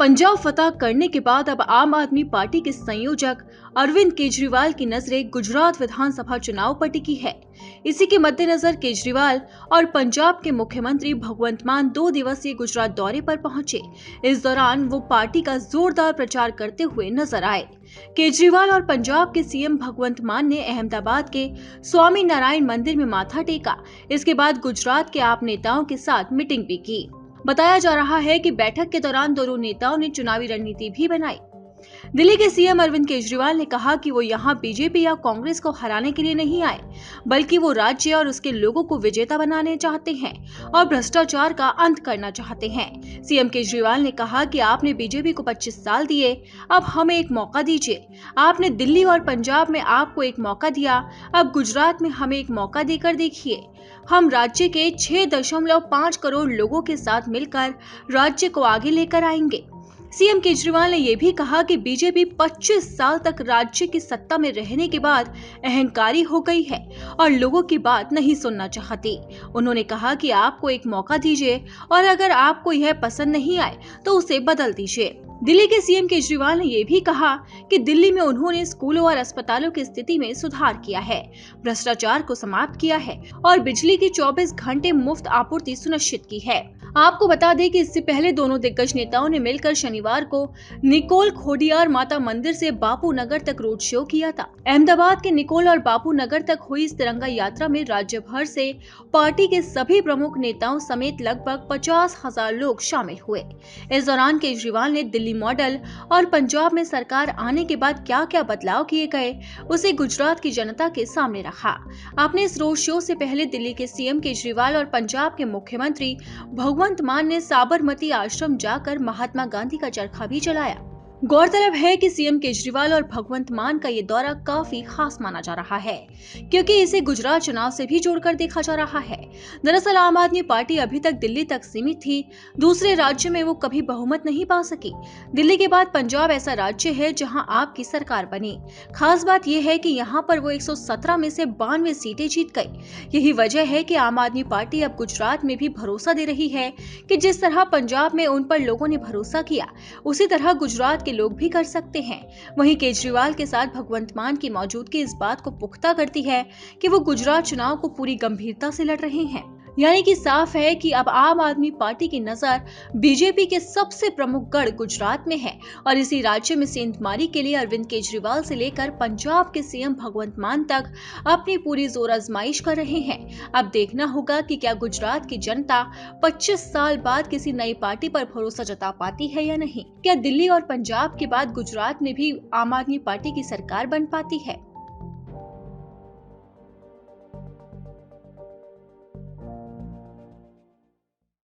पंजाब फतह करने के बाद अब आम आदमी पार्टी के संयोजक अरविंद केजरीवाल की नजरें गुजरात विधानसभा चुनाव पर टिकी है। इसी के मद्देनजर केजरीवाल और पंजाब के मुख्यमंत्री भगवंत मान 2 दिवसीय गुजरात दौरे पर पहुंचे। इस दौरान वो पार्टी का जोरदार प्रचार करते हुए नजर आए। केजरीवाल और पंजाब के सीएम भगवंत मान ने अहमदाबाद के स्वामी नारायण मंदिर में माथा टेका। इसके बाद गुजरात के आप नेताओं के साथ मीटिंग भी की। बताया जा रहा है कि बैठक के दौरान दोनों नेताओं ने चुनावी रणनीति भी बनाई। दिल्ली के सीएम अरविंद केजरीवाल ने कहा कि वो यहाँ बीजेपी या कांग्रेस को हराने के लिए नहीं आए, बल्कि वो राज्य और उसके लोगों को विजेता बनाने चाहते हैं और भ्रष्टाचार का अंत करना चाहते हैं। सीएम केजरीवाल ने कहा कि आपने बीजेपी को 25 साल दिए, अब हमें एक मौका दीजिए। आपने दिल्ली और पंजाब में आपको एक मौका दिया, अब गुजरात में हमें एक मौका देकर देखिए। हम राज्य के 6.5 करोड़ लोगों के साथ मिलकर राज्य को आगे लेकर आएंगे। सीएम केजरीवाल ने यह भी कहा कि बीजेपी 25 साल तक राज्य की सत्ता में रहने के बाद अहंकारी हो गई है और लोगों की बात नहीं सुनना चाहती। उन्होंने कहा कि आपको एक मौका दीजिए और अगर आपको यह पसंद नहीं आए तो उसे बदल दीजिए। दिल्ली के सीएम केजरीवाल ने यह भी कहा कि दिल्ली में उन्होंने स्कूलों और अस्पतालों की स्थिति में सुधार किया है, भ्रष्टाचार को समाप्त किया है और बिजली की 24 घंटे मुफ्त आपूर्ति सुनिश्चित की है। आपको बता दें कि इससे पहले दोनों दिग्गज नेताओं ने मिलकर शनिवार को निकोल खोडियार माता मंदिर से बापू नगर तक रोड शो किया था। अहमदाबाद के निकोल और बापू नगर तक हुई इस तिरंगा यात्रा में राज्य भर से पार्टी के सभी प्रमुख नेताओं समेत लगभग 50,000 लोग शामिल हुए। इस दौरान केजरीवाल ने दिल्ली मॉडल और पंजाब में सरकार आने के बाद क्या क्या बदलाव किए गए उसे गुजरात की जनता के सामने रखा। आपने इस रोड शो से पहले दिल्ली के सीएम केजरीवाल और पंजाब के मुख्यमंत्री भगवंत मान ने साबरमती आश्रम जाकर महात्मा गांधी का चरखा भी जलाया। गौरतलब है कि सीएम केजरीवाल और भगवंत मान का ये दौरा काफी खास माना जा रहा है, क्योंकि इसे गुजरात चुनाव से भी जोड़कर देखा जा रहा है। दरअसल आम आदमी पार्टी अभी तक दिल्ली तक सीमित थी, दूसरे राज्य में वो कभी बहुमत नहीं पा सकी। दिल्ली के बाद पंजाब ऐसा राज्य है जहां आपकी सरकार बनी। खास बात यह है कि यहाँ पर वो 117 में से 92 सीटें जीत गई। यही वजह है कि आम आदमी पार्टी अब गुजरात में भी भरोसा दे रही है कि जिस तरह पंजाब में उन पर लोगों ने भरोसा किया, उसी तरह गुजरात लोग भी कर सकते हैं। वहीं केजरीवाल के साथ भगवंत मान की मौजूदगी इस बात को पुख्ता करती है कि वो गुजरात चुनाव को पूरी गंभीरता से लड़ रहे हैं। यानी कि साफ है कि अब आम आदमी पार्टी की नजर बीजेपी के सबसे प्रमुख गढ़ गुजरात में है और इसी राज्य में सेंधमारी के लिए अरविंद केजरीवाल से लेकर पंजाब के सीएम भगवंत मान तक अपनी पूरी जोर आजमाइश कर रहे हैं। अब देखना होगा कि क्या गुजरात की जनता 25 साल बाद किसी नई पार्टी पर भरोसा जता पाती है या नहीं। क्या दिल्ली और पंजाब के बाद गुजरात में भी आम आदमी पार्टी की सरकार बन पाती है।